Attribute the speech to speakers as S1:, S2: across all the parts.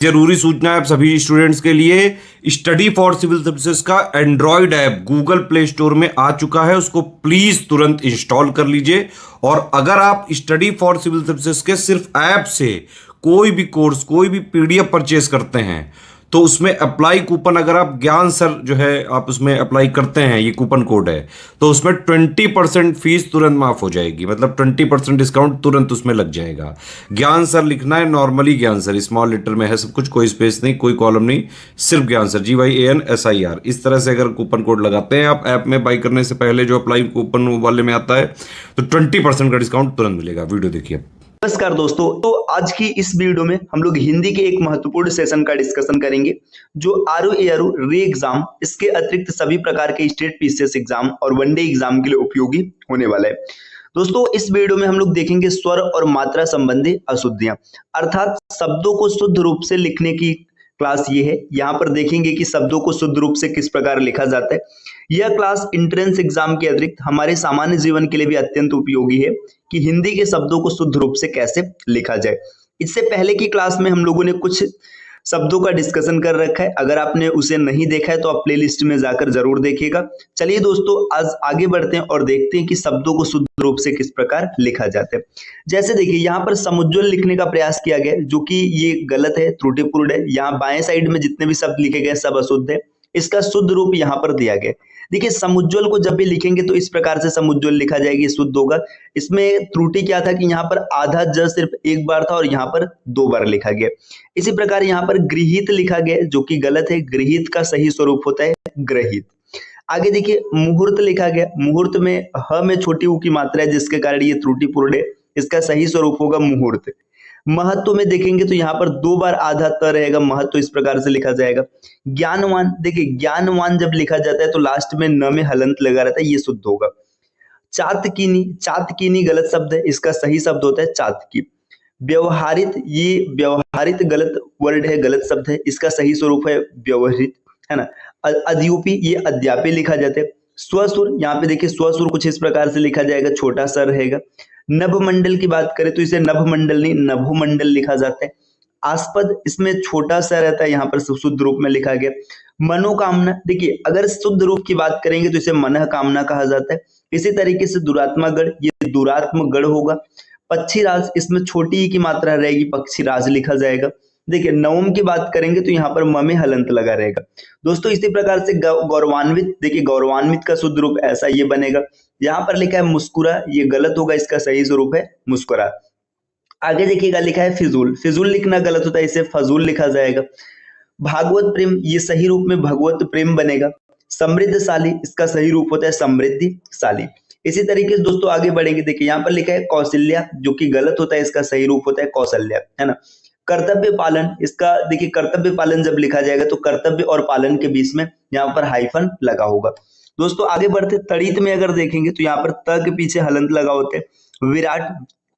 S1: जरूरी सूचना है आप सभी स्टूडेंट्स के लिए। स्टडी फॉर सिविल सर्विसेज का Android app Google play store में आ चुका है, उसको प्लीज तुरंत इंस्टॉल कर लीजिए। और अगर आप स्टडी फॉर सिविल सर्विसेज के सिर्फ ऐप से कोई भी कोर्स, कोई भी पीडीएफ परचेस करते हैं तो उसमें अप्लाई कूपन, अगर आप ज्ञान सर जो है आप उसमें अप्लाई करते हैं, ये कूपन कोड है, तो उसमें 20% फीस तुरंत माफ हो जाएगी। मतलब 20% डिस्काउंट तुरंत उसमें लग जाएगा। ज्ञान सर लिखना है, नॉर्मली ज्ञान सर, स्मॉल लेटर में है सब कुछ, कोई स्पेस नहीं, कोई कॉलम नहीं, सिर्फ ज्ञान सर, GYANSIR। इस तरह से अगर कूपन कोड लगाते हैं आप ऐप में बाई करने से पहले, जो अप्लाई कूपन वाले में आता है, तो 20% का डिस्काउंट तुरंत मिलेगा। वीडियो देखिए।
S2: नमस्कार दोस्तों, तो आज की इस वीडियो में हम लोग हिंदी के एक महत्वपूर्ण सेशन का डिस्कशन करेंगे जो RO-ARO री एग्जाम, इसके अतिरिक्त सभी प्रकार के स्टेट PCS एग्जाम और वनडे एग्जाम के लिए उपयोगी होने वाला है। दोस्तों इस वीडियो में हम लोग देखेंगे स्वर और मात्रा संबंधी अशुद्धियां, अर्थात शब्दों को शुद्ध रूप से लिखने की क्लास ये है। यहाँ पर देखेंगे कि शब्दों को शुद्ध रूप से किस प्रकार लिखा जाता है। यह क्लास एंट्रेंस एग्जाम के अतिरिक्त हमारे सामान्य जीवन के लिए भी अत्यंत उपयोगी है कि हिंदी के शब्दों को शुद्ध रूप से कैसे लिखा जाए। इससे पहले की क्लास में हम लोगों ने कुछ शब्दों का डिस्कशन कर रखा है, अगर आपने उसे नहीं देखा है तो आप प्लेलिस्ट में जाकर जरूर देखिएगा। चलिए दोस्तों आज आगे बढ़ते हैं और देखते हैं कि शब्दों को शुद्ध रूप से किस प्रकार लिखा जाता है। जैसे देखिए यहाँ पर समुज्ज्वल लिखने का प्रयास किया गया है, जो कि ये गलत है, त्रुटिपूर्ण है। यहाँ बाएं साइड में जितने भी शब्द लिखे गए सब अशुद्ध है, इसका शुद्ध रूप यहाँ पर दिया गया। देखिए समुज्ज्वल को जब भी लिखेंगे तो इस प्रकार से समुज्ज्वल लिखा जाएगी, शुद्ध होगा। इसमें त्रुटि क्या था कि यहाँ पर आधा ज सिर्फ एक बार था और यहाँ पर 2 बार लिखा गया। इसी प्रकार यहाँ पर गृहीत लिखा गया जो कि गलत है। गृहीत का सही स्वरूप होता है ग्रहित। आगे देखिए मुहूर्त लिखा गया, मुहूर्त में ह में छोटी ऊ की मात्रा है जिसके कारण ये त्रुटिपूर्ण है, इसका सही स्वरूप होगा मुहूर्त। महत्व में देखेंगे तो यहाँ पर 2 बार आधा त रहेगा, महत्व इस प्रकार से लिखा जाएगा। ज्ञानवान, देखिए ज्ञानवान जब लिखा जाता है तो लास्ट में न में हलंत लगा रहता है, ये शुद्ध होगा। चातकीनी, चातकीनी गलत शब्द है, इसका सही शब्द होता है चातकी। व्यवहारित, ये व्यवहारित गलत वर्ड है, गलत शब्द है, इसका सही स्वरूप है व्यवहारित, है ना। अद्यूपी, ये अद्यापी लिखा जाता है। स्वसुर, यहाँ पे देखिए स्वसुर कुछ इस प्रकार से लिखा जाएगा, छोटा सा रहेगा। नभमंडल की बात करें तो इसे नभमंडल नहीं नभुमंडल लिखा जाता है। आस्पद, इसमें छोटा सा रहता है, यहाँ पर शुद्ध रूप में लिखा गया। मनोकामना, देखिए अगर शुद्ध रूप की बात करेंगे तो इसे मनः कामना कहा जाता है। इसी तरीके से दुरात्मागढ़, ये दुरात्मगढ़ होगा। पक्षीराज, इसमें छोटी ई की मात्रा रहेगी, पक्षीराज लिखा जाएगा। देखिए नवम की बात करेंगे तो यहाँ पर म में हलंत लगा रहेगा। दोस्तों इसी प्रकार से गौरवान्वित, देखिए गौरवान्वित का शुद्ध रूप ऐसा ये बनेगा। यहाँ पर लिखा है मुस्कुरा, ये गलत होगा, इसका सही स्वरूप है मुस्कुरा। आगे देखिएगा लिखा है फिजूल, फिजूल लिखना गलत होता है, इसे फजूल लिखा जाएगा। भागवत प्रेम, ये सही रूप में भगवत प्रेम बनेगा। समृद्धशाली, इसका सही रूप होता है समृद्धिशाली। इसी तरीके से दोस्तों आगे बढ़ेंगे, देखिए यहाँ पर लिखा है कौशल्या, जो कि गलत होता है, इसका सही रूप होता है कौशल्या, है ना। कर्तव्य पालन, इसका देखिए कर्तव्य पालन जब लिखा जाएगा तो कर्तव्य और पालन के बीच में यहाँ पर हाइफन लगा होगा। दोस्तों आगे बढ़ते, तड़ित में अगर देखेंगे तो यहाँ पर त के पीछे हलंत लगा होते हैं। विराट,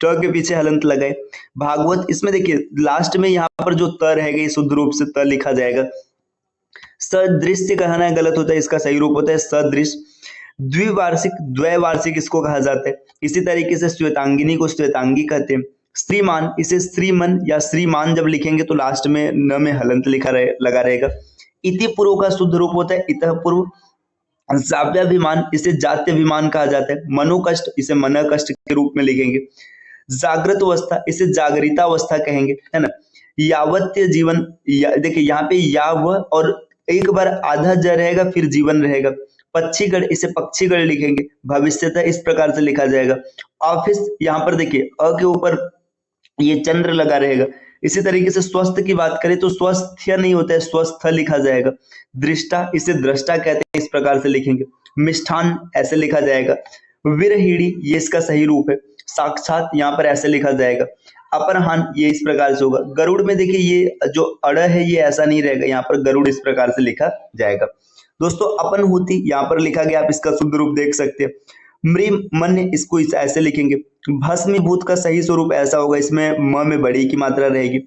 S2: ट के पीछे हलंत लगाए। भागवत, इसमें देखिए लास्ट में यहाँ पर जो त रहेगा ये शुद्ध रूप से त लिखा जाएगा। सदृश्य कहना है, गलत होता है, इसका सही रूप होता है सदृश। द्विवार्षिक, द्वैवार्षिक इसको कहा जाता है। इसी तरीके से श्वेतांगिनी को श्वेतांगी कहते हैं। श्रीमान, इसे श्रीमन या श्रीमान जब लिखेंगे तो लास्ट में न में हलंत लगा रहेगा। इति पूर्व का शुद्ध रूप होता है इतः पूर्व। जाव्याभिमान, इसे जात्यभिमान कहा जाता है। मनोकष्ट, इसे मन कष्ट के रूप में लिखेंगे। जागृत अवस्था, इसे जागृता अवस्था कहेंगे, है ना। यावत्य जीवन, देखिए यहाँ पे याव और एक बार आधा ज रहेगा फिर जीवन रहेगा। पक्षीगढ़, इसे पक्षीगढ़ लिखेंगे। भविष्यता इस प्रकार से लिखा जाएगा। ऑफिस, यहाँ पर देखिए अ के ऊपर ये चंद्र लगा रहेगा। इसी तरीके से स्वस्थ की बात करें तो स्वस्थ्य नहीं होता है, स्वस्थ लिखा जाएगा। दृष्टा, इसे दृष्टा कहते हैं, इस प्रकार से लिखेंगे। मिष्ठान ऐसे लिखा जाएगा। विरहिणी, ये इसका सही रूप है। साक्षात, यहाँ पर ऐसे लिखा जाएगा। अपरहान, ये इस प्रकार से होगा। गरुड़ में देखिए ये जो अड़ है ये ऐसा नहीं रहेगा, यहाँ पर गरुड़ इस प्रकार से लिखा जाएगा। दोस्तों अपन होती, यहाँ पर लिखा गया, आप इसका शुद्ध रूप देख सकते हैं। मृम मन, इसको ऐसे लिखेंगे। भस्मीभूत का सही स्वरूप ऐसा होगा, इसमें म में बड़ी की मात्रा रहेगी।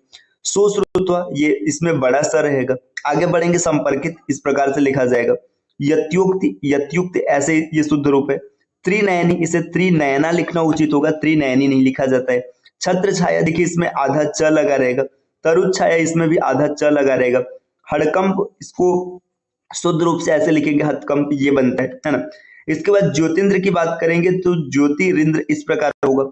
S2: सुश्रुत्व, ये इसमें बड़ा सा रहेगा। आगे बढ़ेंगे, संपर्कित इस प्रकार से लिखा जाएगा। यत्युक्ति, यत्युक्त ऐसे ये शुद्ध रूप है। त्रिनयनी, इसे त्रिनयना लिखना उचित होगा, त्रिनयनी नहीं लिखा जाता है। छत्र छाया, देखिए इसमें आधा च लगा रहेगा। तरुच छाया, इसमें भी आधा च लगा रहेगा। हड़कंप, इसको शुद्ध रूप से ऐसे लिखेंगे हथकंप, ये बनता है ना। इसके बाद ज्योतिन्द्र की बात करेंगे तो ज्योतिरिंद्र इस प्रकार होगा।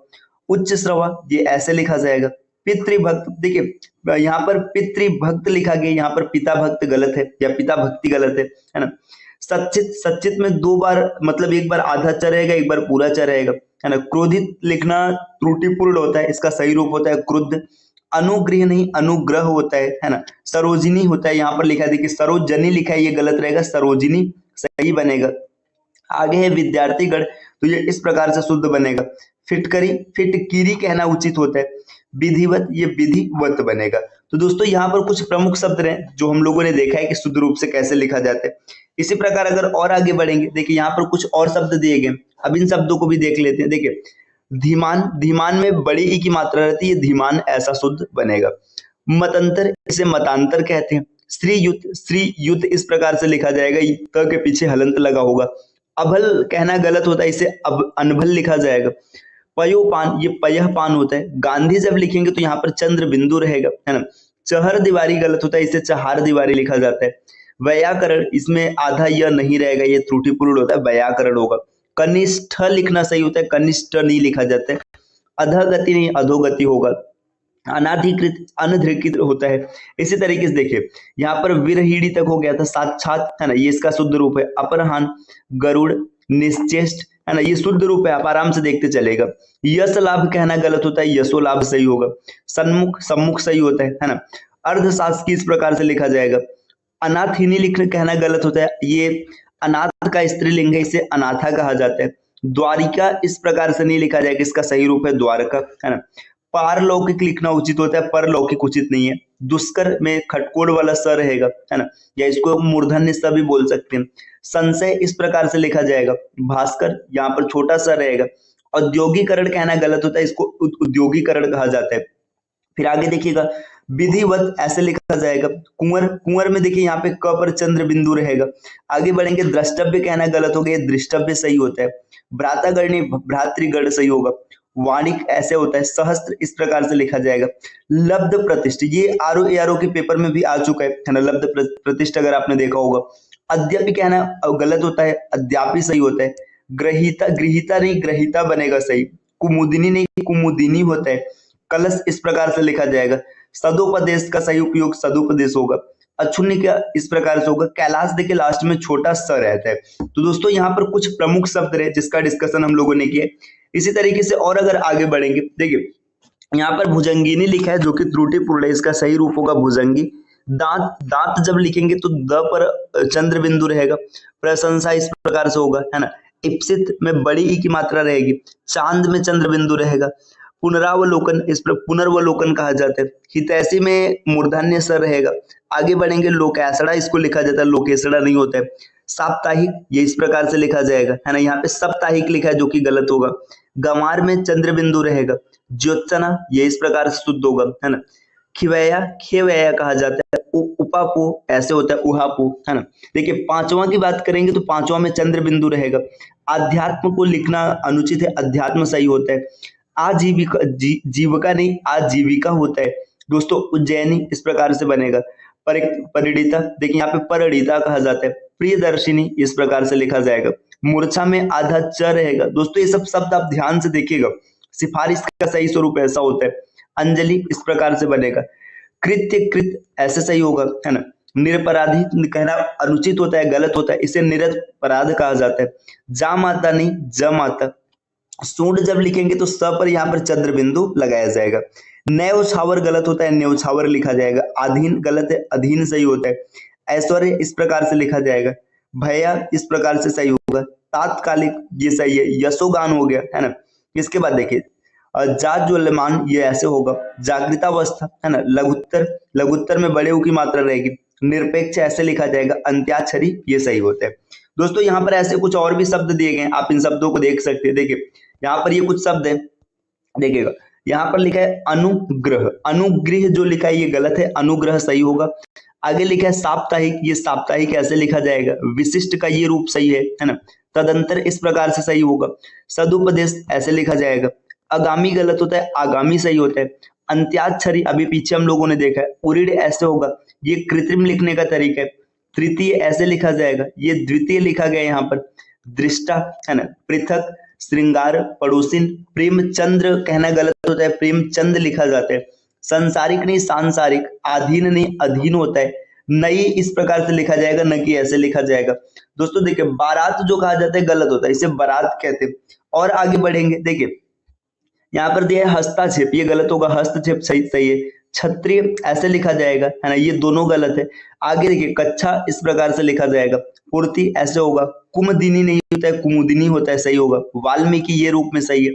S2: उच्च श्रवा, ये ऐसे लिखा जाएगा। पितृभक्त, देखिए यहाँ पर पितृभक्त लिखा गया, यहाँ पर पिता भक्त गलत है या पिता भक्ति गलत है ना। सच्चित, सच्चित में दो बार मतलब एक बार आधा च रहेगा, एक बार पूरा च रहेगा, है ना। क्रोधित लिखना त्रुटिपूर्ण होता है, इसका सही रूप होता है क्रुद्ध। अनुग्रह नहीं अनुग्रह होता है ना। सरोजिनी होता है, यहाँ पर लिखा है, देखिए सरोजनी लिखा है, ये गलत रहेगा, सरोजिनी सही बनेगा। आगे है विद्यार्थीगण, तो ये इस प्रकार से शुद्ध बनेगा। फिटकरी, फिटकिरी कहना उचित होता है। विधिवत, ये विधिवत बनेगा। तो दोस्तों यहाँ पर कुछ प्रमुख शब्द रहे जो हम लोगों ने देखा है कि शुद्ध रूप से कैसे लिखा जाता है। इसी प्रकार अगर और आगे बढ़ेंगे, देखिए यहाँ पर कुछ और शब्द दिए गए, अब इन शब्दों को भी देख लेते हैं। देखिए धीमान, धीमान में बड़ी ई की मात्रा रहती है, धीमान ऐसा शुद्ध बनेगा। मतांतर, इसे मतांतर कहते हैं। श्रीयुत, श्रीयुत इस प्रकार से लिखा जाएगा, त के पीछे हलंत लगा होगा। अभल कहना गलत होता है, इसे अब अनभल लिखा जाएगा। पयोपान, ये पयः पान होता है। गांधी जब लिखेंगे तो यहाँ पर चंद्र बिंदु रहेगा, है ना। चहर दीवारी गलत होता है, इसे चहार दीवारी लिखा जाता है। व्याकरण, इसमें आधा यह नहीं रहेगा, ये त्रुटिपूर्ण होता है, व्याकरण होगा। कनिष्ठ लिखना सही होता है, कनिष्ठ नहीं लिखा जाता है। अधोगति नहीं अधोगति होगा। अनाधिकृत अनधिकृत होता है। इसी तरीके से देखिए यहाँ पर विरहीड़ी तक हो गया था, साक्षात, है ना, ये इसका शुद्ध रूप है। अपरहान, गरुड़, निश्चेष्ट, है ना, ये शुद्ध रूप है, आप आराम से देखते चलेगा। यश लाभ कहना गलत होता है, यशो लाभ सही होगा। सन्मुख, सम्मुख सही होता है ना। अर्धशासकीय इस प्रकार से लिखा जाएगा। अनाथिनी लिखना कहना गलत होता है, ये अनाथ का स्त्रीलिंग है, इसे अनाथा कहा जाता है। द्वारिका इस प्रकार से नहीं लिखा जाएगा, इसका सही रूप है द्वारका, है ना। पारलौकिक लिखना उचित होता है, परलौकिक उचित नहीं है। दुष्कर में खटकोड़ वाला स रहेगा, है ना, या इसको मूर्धन्य स भी बोल सकते हैं। संशय इस प्रकार से लिखा जाएगा। भास्कर, यहाँ पर छोटा सा रहेगा। औद्योगिकरण कहना गलत होता है, इसको उद्योगीकरण कहा जाता है। फिर आगे देखिएगा विधिवत ऐसे लिखा जाएगा। कुंवर, कुंवर में देखिए यहाँ पे क पर चंद्र बिंदु रहेगा। आगे बढ़ेंगे, द्रष्टव्य कहना गलत हो गया, दृष्टव्य सही होता है। भ्रातागण नहीं भ्रातृगण सही होगा। वाणिक ऐसे होता है। सहस्त्र इस प्रकार से लिखा जाएगा। लब्ध प्रतिष्ठ, ये आरओ एआरओ के पेपर में भी आ चुका है ना, लब्ध प्रतिष्ठ अगर आपने देखा होगा। अद्यापि कहना गलत होता है, अद्यापि सही होता है। ग्रहिता, गृहिता नहीं ग्रहिता बनेगा सही। कुमुदिनी नहीं कुमुदिनी होता है। कलश इस प्रकार से लिखा जाएगा। सदुपदेश का सही उपयोग सदुपदेश होगा। अक्षुण्य क्या इस प्रकार से होगा। कैलाश देखिए लास्ट में छोटा स रहता है। तो दोस्तों यहाँ पर कुछ प्रमुख शब्द रहे जिसका डिस्कशन हम लोगों ने किया। इसी तरीके से और अगर आगे बढ़ेंगे, देखिए यहाँ पर भुजंगिनी लिखा है जो कि त्रुटिपूर्ण है, इसका सही रूप होगा भुजंगी। दांत, दांत जब लिखेंगे तो द पर चंद्र बिंदु रहेगा। प्रशंसा इस प्रकार से होगा, है ना। इप्सित में बड़ी ई की मात्रा रहेगी। चांद में चंद्र बिंदु रहेगा। पुनरावलोकन, इस पर पुनर्वलोकन कहा जाता है। हितैषी में मूर्धन्य स रहेगा। आगे बढ़ेंगे, लोकेसड़ा इसको लिखा जाता है, लोकेसड़ा नहीं होता है। साप्ताहिक, ये इस प्रकार से लिखा जाएगा, है ना, यहाँ पे साप्ताहिक लिखा है जो कि गलत होगा। गंवार में चंद्र बिंदु रहेगा। ज्योत्सना, ये इस प्रकार से शुद्ध होगा, है ना। खिवैया, खेवैया कहा जाता है। उपापो ऐसे होता है, उहापो, है ना। देखिए पांचवा की बात करेंगे तो पांचवा में चंद्र बिंदु रहेगा। अध्यात्म को लिखना अनुचित है, अध्यात्म सही होता है। आजीविका, जीविका नहीं आजीविका होता है। दोस्तों उज्जैनी इस प्रकार से बनेगा। परिणीता, देखिए यहाँ पे परिणीता कहा जाता है। प्रियदर्शिनी इस प्रकार से लिखा जाएगा। मूर्छा में आधा च रहेगा। दोस्तों ये सब शब्द आप ध्यान से देखिएगा। सिफारिश का सही स्वरूप ऐसा होता है। अंजलि इस प्रकार से बनेगा। कृत्य, कृत ऐसे सही होगा, है ना। निरपराधी कहना अनुचित होता है, गलत होता है, इसे निरपराध कहा जाता है। जा माता नहीं ज माता। सूंड जब लिखेंगे तो स पर यहाँ पर चंद्र बिंदु लगाया जाएगा। न्यौछावर गलत होता है, न्यौछावर लिखा जाएगा। अधीन गलत है, अधीन सही होता है। ऐश्वर्य इस प्रकार से लिखा जाएगा। भैया इस प्रकार से सही होगा। तात्कालिक ये सही है। यशोगान हो गया, है ना। इसके बाद देखिए जाज्वल्यमान, ये ऐसे होगा। जागृतावस्था, है ना। लघुत्तर, लघुत्तर में बड़े ऊ की मात्रा रहेगी। निरपेक्ष ऐसे लिखा जाएगा। अंत्याक्षरी ये सही होता है। दोस्तों यहाँ पर ऐसे कुछ और भी शब्द दिए गए, आप इन शब्दों को देख सकते हैं। देखिए यहाँ पर ये कुछ शब्द है, देखिएगा यहाँ पर लिखा है अनुग्रह। अनुग्रह जो लिखा है ये गलत है, अनुग्रह सही होगा। आगे लिखा है साप्ताहिक, ये साप्ताहिक ऐसे लिखा जाएगा। विशिष्ट का ये रूप सही है ना। तदंतर इस प्रकार से सही होगा। सदुपदेश ऐसे लिखा जाएगा। आगामी गलत होता है, आगामी सही होता है। अंत्याक्षरी अभी पीछे हम लोगों ने देखा है, उरीड ऐसे होगा, ये कृत्रिम लिखने का तरीका है। तृतीय ऐसे लिखा जाएगा, ये द्वितीय लिखा गया यहाँ पर। दृष्टा है ना, पृथक, श्रृंगार, पड़ोसिन, प्रेमचंद्र कहना गलत होता है, प्रेमचंद लिखा जाता है। संसारिक नहीं सांसारिक, आधीन नहीं अधीन होता है। नई इस प्रकार से लिखा जाएगा, न कि ऐसे लिखा जाएगा। दोस्तों देखिए, बारात जो कहा जाता है गलत होता है, इसे बारात कहते हैं। और आगे बढ़ेंगे, देखिए यहाँ पर दिया है हस्तक्षेप, ये गलत होगा, हस्तक्षेप सही सही है। क्षत्रिय ऐसे लिखा जाएगा, है ना, ये दोनों गलत है। आगे देखिए, कच्छा इस प्रकार से लिखा जाएगा, पूर्ति ऐसे होगा, कुमदिनी नहीं होता है, कुमुदिनी होता है, सही होगा। वाल्मीकि ये रूप में सही है।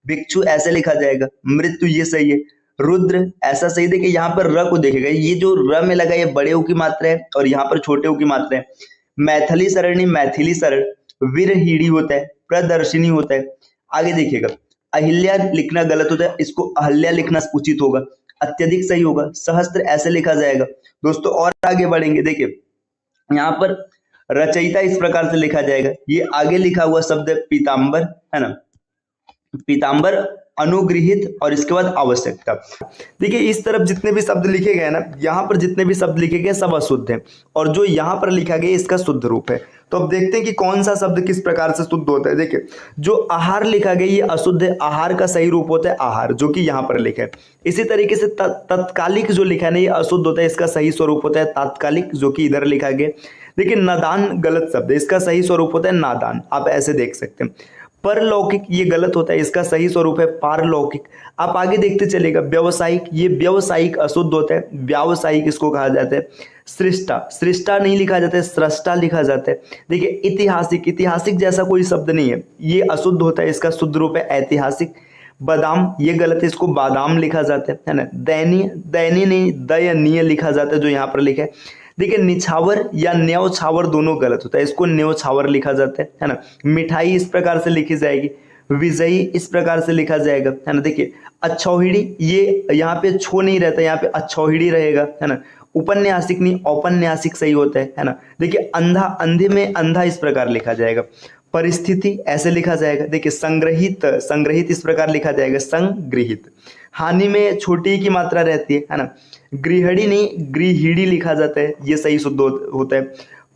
S2: भिक्षु ऐसे लिखा जाएगा, मृत्यु ये सही है। रुद्र ऐसा सही। देखिए यहाँ पर र को देखेगा, ये जो र में लगा ये बड़े ऊ की मात्रा है और यहाँ पर छोटे ऊ की मात्रा है। मैथिली सरणी मैथिली सरल, वीरहीड़ी होता है, प्रदर्शिनी होता है। आगे देखिएगा, अहिल्या लिखना गलत होता है, इसको अहल्या लिखना उचित होगा, अत्यधिक सही होगा। सहस्त्र ऐसे लिखा जाएगा। दोस्तों और आगे बढ़ेंगे, देखिए यहाँ पर रचयिता इस प्रकार से लिखा जाएगा, ये आगे लिखा हुआ शब्द है पीताम्बर, है ना, पीताम्बर अनुगृहित और इसके बाद आवश्यकता। देखिए इस तरफ जितने भी शब्द लिखे गए ना, यहाँ पर जितने भी शब्द लिखे गए सब अशुद्ध हैं और जो यहाँ पर लिखा गया इसका शुद्ध रूप है। तो अब देखते हैं कि कौन सा शब्द किस प्रकार से शुद्ध होता है। देखिए जो आहार लिखा गया ये अशुद्ध है, आहार का सही रूप होता है आहार, जो कि यहाँ पर लिखा है। इसी तरीके से तत्कालिक जो लिखा है ना ये अशुद्ध होता है, इसका सही स्वरूप होता है तात्कालिक, जो कि इधर लिखा गया। देखिए नादान गलत शब्द है, इसका सही स्वरूप होता है नादान, आप ऐसे देख सकते हैं। परलौकिक ये गलत होता है, इसका सही स्वरूप है पारलौकिक। आप आगे देखते चलेगा, व्यवसायिक ये व्यवसायिक अशुद्ध होता है, व्यावसायिक इसको कहा जाता है। सृष्टा सृष्टा नहीं लिखा जाता है, सृष्टा लिखा जाता है। देखिए ऐतिहासिक ऐतिहासिक जैसा कोई शब्द नहीं है, ये अशुद्ध होता है, इसका शुद्ध रूप है ऐतिहासिक। बादाम ये गलत है, इसको बादाम लिखा जाता है ना। दयनीय दयनीय नहीं दयनीय लिखा जाता है, जो यहाँ पर लिखा है। देखिए निछावर या न्यौछावर दोनों गलत होता है, इसको न्यौछावर लिखा जाता है ना। मिठाई इस प्रकार से लिखी जाएगी, विजयी इस प्रकार से लिखा जाएगा, है ना। देखिए अच्छौहिड़ी ये यहाँ पे छो नहीं रहता, यहाँ पे अच्छौहिड़ी रहेगा, है ना। उपन्यासिक नहीं औपन्यासिक सही होता है ना। देखिए अंधा अंधे में अंधा इस प्रकार लिखा जाएगा। परिस्थिति ऐसे लिखा जाएगा। देखिए संग्रहित संग्रहित इस प्रकार लिखा जाएगा, संग्रहित। हानि में छोटी की मात्रा रहती है ना। गृहणी नहीं गृहिणी लिखा जाता है, ये सही शुद्ध होता है।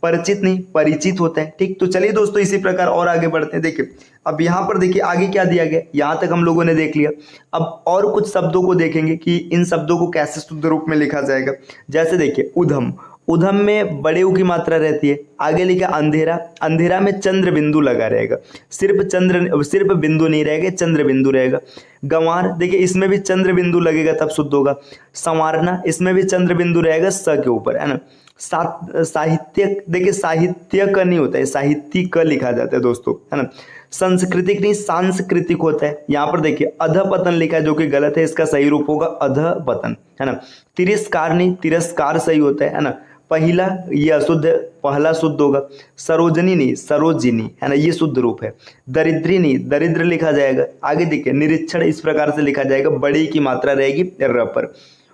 S2: परिचित नहीं परिचित होता है, ठीक। तो चलिए दोस्तों इसी प्रकार और आगे बढ़ते हैं। देखिए अब यहाँ पर देखिए आगे क्या दिया गया, यहाँ तक हम लोगों ने देख लिया। अब और कुछ शब्दों को देखेंगे कि इन शब्दों को कैसे शुद्ध रूप में लिखा जाएगा। जैसे देखिए उधम, उधम में बड़े ऊ की मात्रा रहती है। आगे लिखा अंधेरा, अंधेरा में चंद्र बिंदु लगा रहेगा, सिर्फ बिंदु नहीं रहेगा, चंद्र बिंदु रहेगा। गंवार देखिए इसमें भी चंद्र बिंदु लगेगा तब शुद्ध होगा। संवारना इसमें भी चंद्र बिंदु रहेगा स के ऊपर, है ना। साहित्यक देखिए साहित्य का नहीं होता है, साहित्य का लिखा जाता है दोस्तों, है ना। सांस्कृतिक नहीं सांस्कृतिक होता है। यहाँ पर देखिए अधपतन लिखा है, जो कि गलत है, इसका सही रूप होगा अधपतन, है ना। तिरस्कार नहीं तिरस्कार सही होता है ना। पहिला ये अशुद्ध है, पहला शुद्ध होगा। सरोजनी नहीं सरोजिनी, है ना, ये शुद्ध रूप है। दरिद्री नहीं दरिद्र लिखा जाएगा। आगे देखिए निरीक्षण इस प्रकार से लिखा जाएगा, बड़ी की मात्रा रहेगी र पर।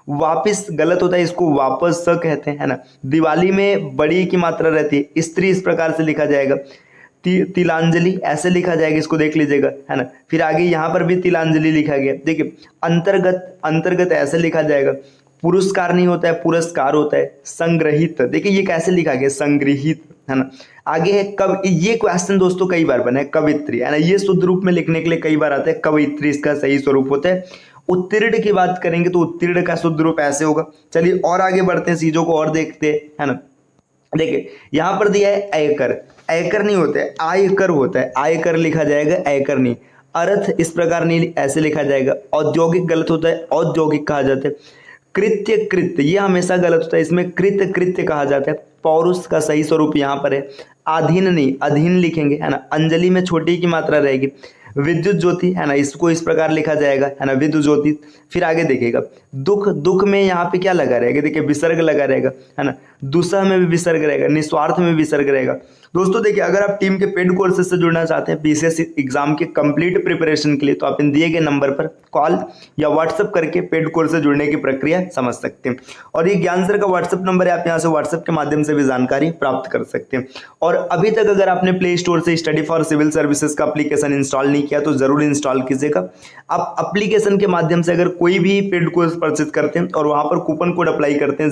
S2: वापिस गलत होता है, इसको वापस स कहते हैं, है ना। दिवाली में बड़ी की मात्रा रहती है। स्त्री इस प्रकार से लिखा जाएगा। तिलांजलि ऐसे लिखा जाएगा, इसको देख लीजिएगा, है ना। फिर आगे यहाँ पर भी तिलांजलि लिखा गया। देखिए अंतर्गत अंतर्गत ऐसे लिखा जाएगा। पुरस्कार नहीं होता है पुरस्कार होता है। संग्रहित देखिए ये कैसे लिखा गया, संग्रहित, है ना। आगे है कब, ये क्वेश्चन दोस्तों कई बार बना है, कवित्री, है ना। ये शुद्ध रूप में लिखने के लिए कई बार आता है, कवित्री इसका सही स्वरूप होता है। उत्तीर्ण की बात करेंगे तो उत्तीर्ण का शुद्ध रूप ऐसे होगा। चलिए और आगे बढ़ते हैं, चीजों को और देखते हैं, है ना। देखिए यहाँ पर दिया है आयकर, आयकर नहीं होता है आयकर होता है, आयकर लिखा जाएगा आयकर नहीं। अर्थ इस प्रकार नहीं ऐसे लिखा जाएगा। औद्योगिक गलत होता है, औद्योगिक कहा जाता है। कृत्य कृत्य ये हमेशा गलत होता है, इसमें कृत्य कृत्य कहा जाता है। पौरुष का सही स्वरूप यहाँ पर है। अधीन नहीं अधीन लिखेंगे, है ना। अंजलि में छोटी की मात्रा रहेगी। विद्युत ज्योति, है ना, इसको इस प्रकार लिखा जाएगा, है ना, विद्युत ज्योति। फिर आगे देखिएगा दुख, दुख में यहाँ पे क्या लगा रहेगा, देखिए विसर्ग लगा रहेगा, है ना। दुसह में भी विसर्ग रहेगा, निस्वार्थ में भी विसर्ग रहेगा। दोस्तों देखिए अगर आप टीम के पेड कोर्सेज से जुड़ना चाहते हैं बीसीएस एग्जाम के कंप्लीट प्रिपरेशन के लिए, तो आप इन दिए गए नंबर पर कॉल या व्हाट्सएप करके पेड कोर्स से जुड़ने की प्रक्रिया समझ सकते हैं। और ये ज्ञान सर का व्हाट्सएप नंबर है, आप यहाँ से व्हाट्सएप के माध्यम से भी जानकारी प्राप्त कर सकते हैं। और अभी तक अगर आपने प्ले स्टोर से स्टडी फॉर सिविल सर्विसेज का एप्लीकेशन इंस्टॉल नहीं नहीं किया तो जरूर इंस्टॉल कीजिएगा। आप एप्लीकेशन के माध्यम से अगर कोई भी पेड कोर्स परचेज करते हैं और वहां पर कूपन कोड अप्लाई करते हैं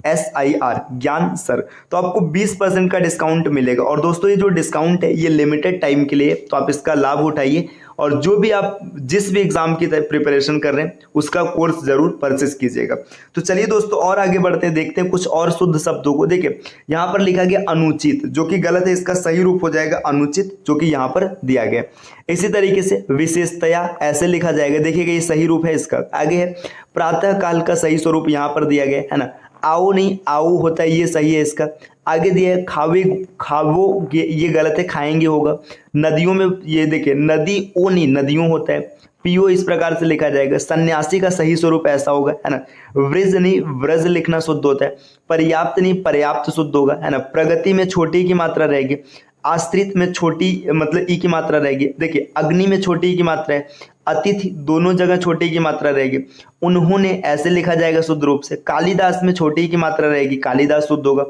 S2: GYANSIR ज्ञान सर, तो आपको 20% का डिस्काउंट मिलेगा। और दोस्तों ये जो डिस्काउंट है ये लिमिटेड टाइम के लिए, तो आप इसका लाभ उठाइए और जो भी आप जिस भी एग्जाम की प्रिपरेशन कर रहे हैं उसका कोर्स जरूर परचेस कीजिएगा। तो चलिए दोस्तों और आगे बढ़ते हैं, देखते हैं कुछ और शुद्ध शब्दों को। देखिए यहाँ पर लिखा गया अनुचित, जो कि गलत है, इसका सही रूप हो जाएगा अनुचित, जो कि यहाँ पर दिया गया। इसी तरीके से विशेषतया ऐसे लिखा जाएगा, देखिएगा ये सही रूप है इसका। आगे है प्रातः काल का सही स्वरूप यहाँ पर दिया गया है ना, आओ नहीं आओ होता है, ये सही है इसका। आगे दिया है खावे खावो, ये गलत है, खाएंगे होगा। नदियों में ये देखिए नदी ओ नहीं नदियों होता है, पियो इस प्रकार से लिखा जाएगा। सन्यासी का सही स्वरूप ऐसा होगा है ना। वृज नहीं व्रज लिखना शुद्ध होता है। पर्याप्त नहीं पर्याप्त शुद्ध होगा है ना। प्रगति में छोटी की मात्रा रहेगी। आश्रित में छोटी मतलब ई की मात्रा रहेगी। देखिए अग्नि में छोटी ई की मात्रा है। अतिथि दोनों जगह छोटी की मात्रा रहेगी। उन्होंने ऐसे लिखा जाएगा शुद्ध रूप से। कालिदास में छोटी की मात्रा रहेगी, कालिदास शुद्ध होगा।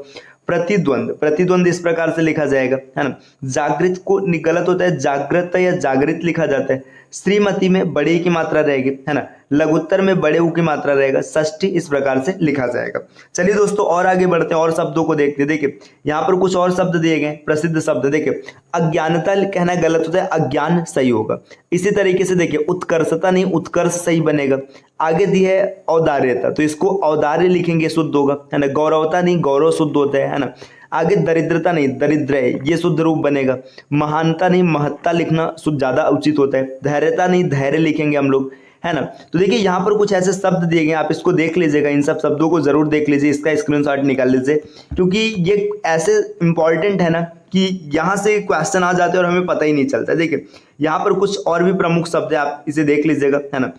S2: प्रतिद्वंद प्रतिद्वंद इस प्रकार से लिखा जाएगा है ना। जागृत को गलत होता है, जागृत या जागृत लिखा जाता है। श्रीमती में बड़े की मात्रा रहेगी है ना। लघुत्तर में बड़े ऊ की मात्रा रहेगा। षष्ठी इस प्रकार से लिखा जाएगा। चलिए दोस्तों और आगे बढ़ते हैं और शब्दों को देखते हैं। देखिए यहाँ पर कुछ और शब्द दिए गए प्रसिद्ध शब्द। देखिए अज्ञानता कहना गलत होता है, अज्ञान सही होगा। इसी तरीके से देखिए उत्कर्षता नहीं उत्कर्ष सही बनेगा। आगे दी है औदार्यता, तो इसको औदार्य लिखेंगे शुद्ध होगा है ना। गौरवता नहीं गौरव शुद्ध होता है ना। आगे दरिद्रता नहीं दरिद्र है, ये शुद्ध रूप बनेगा। महानता नहीं महत्ता लिखना शुद्ध ज्यादा उचित होता है। धैर्यता नहीं धैर्य लिखेंगे हम लोग है ना। तो देखिए यहाँ पर कुछ ऐसे शब्द दिए गए, आप इसको देख लीजिएगा, इन सब शब्दों को जरूर देख लीजिए, इसका स्क्रीनशॉट निकाल लीजिए, क्योंकि ये ऐसे इंपॉर्टेंट है ना कि यहाँ से क्वेश्चन आ जाते हैं और हमें पता ही नहीं चलता। देखिए यहाँ पर कुछ और भी प्रमुख शब्द है, आप इसे देख लीजिएगा है ना।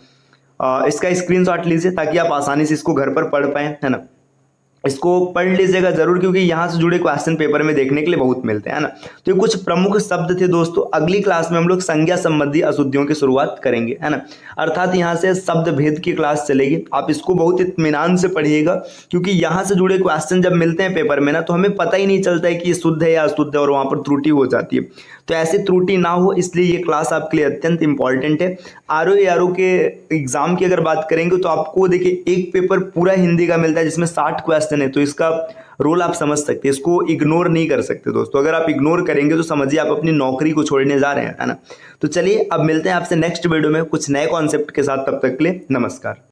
S2: इसका स्क्रीनशॉट लीजिए ताकि आप आसानी से इसको घर पर पढ़ पाए है ना। इसको पढ़ लीजिएगा जरूर, क्योंकि यहाँ से जुड़े क्वेश्चन पेपर में देखने के लिए बहुत मिलते हैं ना। तो ये कुछ प्रमुख शब्द थे दोस्तों। अगली क्लास में हम लोग संज्ञा संबंधी अशुद्धियों की शुरुआत करेंगे है ना। अर्थात यहाँ से शब्द भेद की क्लास चलेगी। आप इसको बहुत इत्मीनान से पढ़िएगा, क्योंकि यहाँ से जुड़े क्वेश्चन जब मिलते हैं पेपर में ना तो हमें पता ही नहीं चलता है कि ये शुद्ध है या अशुद्ध है, और वहाँ पर त्रुटि हो जाती है। तो ऐसी त्रुटि ना हो इसलिए ये क्लास आपके लिए अत्यंत इंपॉर्टेंट है। आरओ के एग्जाम की अगर बात करेंगे तो आपको देखिए एक पेपर पूरा हिंदी का मिलता है जिसमें 60 क्वेश्चन है, तो इसका रोल आप समझ सकते हैं, इसको इग्नोर नहीं कर सकते दोस्तों। अगर आप इग्नोर करेंगे तो समझिए आप अपनी नौकरी को छोड़ने जा रहे हैं है ना। तो चलिए अब मिलते हैं आपसे नेक्स्ट वीडियो में कुछ नए कॉन्सेप्ट के साथ, तब तक के लिए नमस्कार।